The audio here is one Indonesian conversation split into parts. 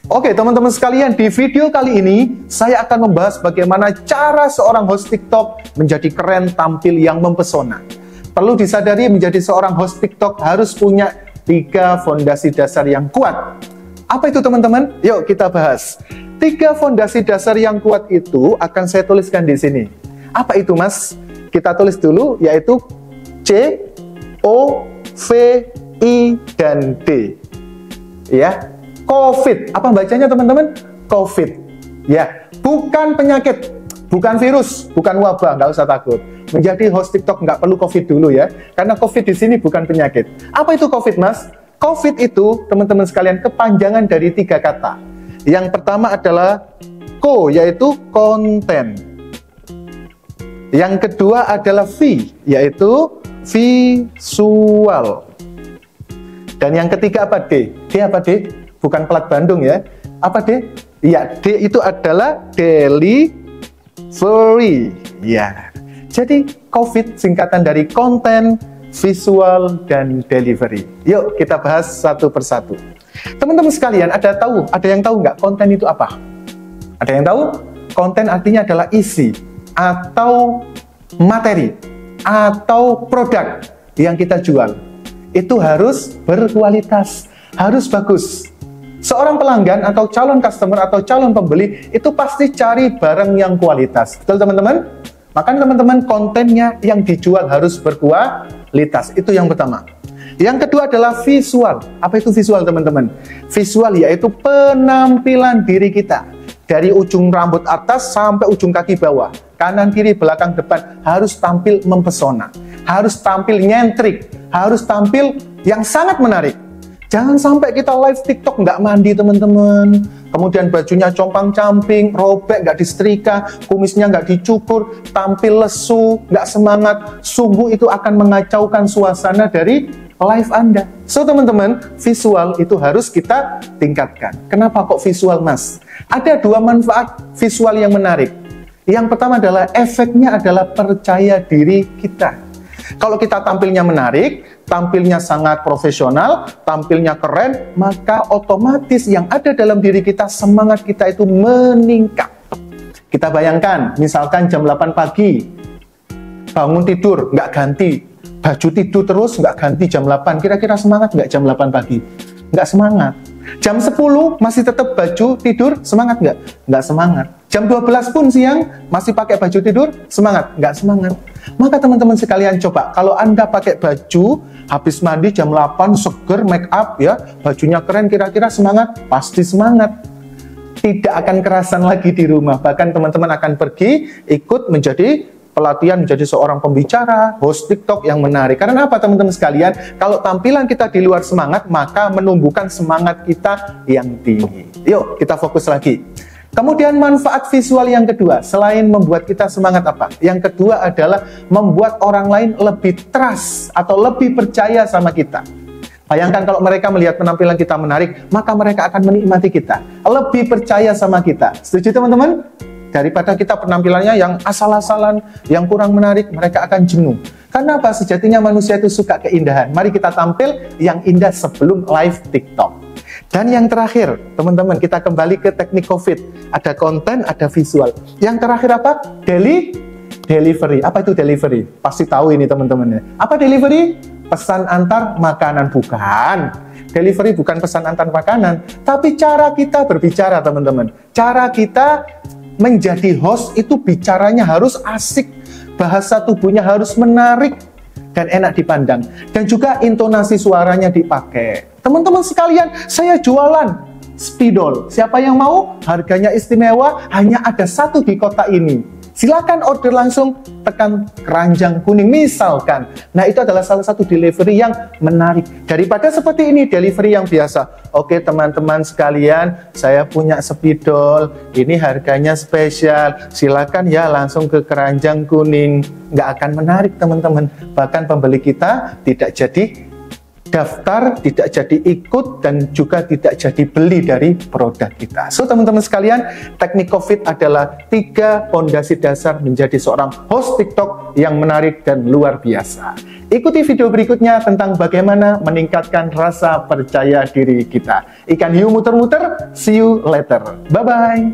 Oke teman-teman sekalian, di video kali ini saya akan membahas bagaimana cara seorang host TikTok menjadi keren, tampil yang mempesona. Perlu disadari, menjadi seorang host TikTok harus punya 3 fondasi dasar yang kuat. Apa itu teman-teman? Yuk kita bahas. 3 fondasi dasar yang kuat itu akan saya tuliskan di sini. Apa itu mas? Kita tulis dulu, yaitu C, O, V, I, dan D. Ya. COVID, apa bacanya teman-teman? COVID, ya, bukan penyakit, bukan virus, bukan wabah, nggak usah takut. Menjadi host TikTok nggak perlu COVID dulu ya, karena COVID di sini bukan penyakit. Apa itu COVID, mas? COVID itu, teman-teman sekalian, kepanjangan dari 3 kata. Yang pertama adalah ko, yaitu konten. Yang kedua adalah V, yaitu visual. Dan yang ketiga apa D? D apa D? Bukan pelat Bandung ya. Apa D? Ya, D itu adalah delivery. Ya. Jadi COVID singkatan dari konten, visual, dan delivery. Yuk kita bahas satu persatu. Teman-teman sekalian, ada yang tahu nggak konten itu apa? Ada yang tahu? Konten artinya adalah isi atau materi atau produk yang kita jual. Itu harus berkualitas, harus bagus. Seorang pelanggan atau calon customer atau calon pembeli itu pasti cari barang yang kualitas. Betul teman-teman? Makanya teman-teman, kontennya yang dijual harus berkualitas. Itu yang pertama. Yang kedua adalah visual. Apa itu visual teman-teman? Visual yaitu penampilan diri kita. Dari ujung rambut atas sampai ujung kaki bawah. Kanan, kiri, belakang, depan. Harus tampil mempesona. Harus tampil nyentrik. Harus tampil yang sangat menarik. Jangan sampai kita live TikTok nggak mandi teman-teman. Kemudian bajunya compang-camping, robek, nggak disetrika, kumisnya nggak dicukur, tampil lesu, nggak semangat. Sungguh itu akan mengacaukan suasana dari live Anda. So teman-teman, visual itu harus kita tingkatkan. Kenapa kok visual mas? Ada 2 manfaat visual yang menarik. Yang pertama adalah efeknya adalah percaya diri kita. Kalau kita tampilnya menarik, tampilnya sangat profesional, tampilnya keren, maka otomatis yang ada dalam diri kita, semangat kita itu meningkat. Kita bayangkan, misalkan jam 8 pagi, bangun tidur, nggak ganti, baju tidur terus, nggak ganti jam 8, kira-kira semangat nggak jam 8 pagi? Nggak semangat. Jam 10 masih tetap baju tidur, semangat nggak? Nggak semangat. Jam 12 pun siang masih pakai baju tidur, semangat? Nggak semangat. Maka teman-teman sekalian coba, kalau Anda pakai baju, habis mandi jam 8, seger, make up ya, bajunya keren, kira-kira semangat? Pasti semangat. Tidak akan kerasan lagi di rumah, bahkan teman-teman akan pergi ikut menjadi pelatihan menjadi seorang pembicara, host TikTok yang menarik. Karena apa teman-teman sekalian? Kalau tampilan kita di luar semangat, maka menumbuhkan semangat kita yang tinggi. Yuk kita fokus lagi. Kemudian manfaat visual yang kedua, selain membuat kita semangat apa? Yang kedua adalah membuat orang lain lebih trust atau lebih percaya sama kita. Bayangkan kalau mereka melihat penampilan kita menarik, maka mereka akan menikmati kita, lebih percaya sama kita. Setuju teman-teman? Daripada kita penampilannya yang asal-asalan, yang kurang menarik, mereka akan jenuh. Karena apa? Sejatinya manusia itu suka keindahan. Mari kita tampil yang indah sebelum live TikTok. Dan yang terakhir, teman-teman, kita kembali ke teknik COVID. Ada konten, ada visual. Yang terakhir apa? Delivery. Apa itu delivery? Pasti tahu ini teman-teman. Apa delivery? Pesan antar makanan. Bukan. Delivery bukan pesan antar makanan. Tapi cara kita berbicara, teman-teman. Cara kita menjadi host itu bicaranya harus asik, bahasa tubuhnya harus menarik dan enak dipandang, dan juga intonasi suaranya dipakai. Teman-teman sekalian, saya jualan spidol. Siapa yang mau? Harganya istimewa, hanya ada 1 di kota ini. Silakan order langsung, tekan keranjang kuning misalkan. Nah itu adalah salah satu delivery yang menarik. Daripada seperti ini, delivery yang biasa. Oke teman-teman sekalian, saya punya spidol, ini harganya spesial. Silakan ya langsung ke keranjang kuning. Nggak akan menarik teman-teman. Bahkan pembeli kita tidak jadi daftar, tidak jadi ikut, dan juga tidak jadi beli dari produk kita. So teman-teman sekalian, teknik COVID adalah 3 fondasi dasar menjadi seorang host TikTok yang menarik dan luar biasa. Ikuti video berikutnya tentang bagaimana meningkatkan rasa percaya diri kita. Ikan hiu muter-muter, see you later. Bye-bye.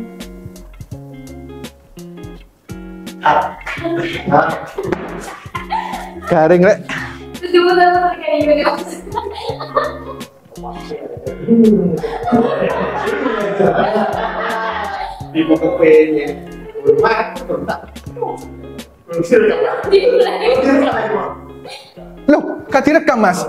Garing, Rek. Di buku P-nya. Loh, kak direkam, Mas?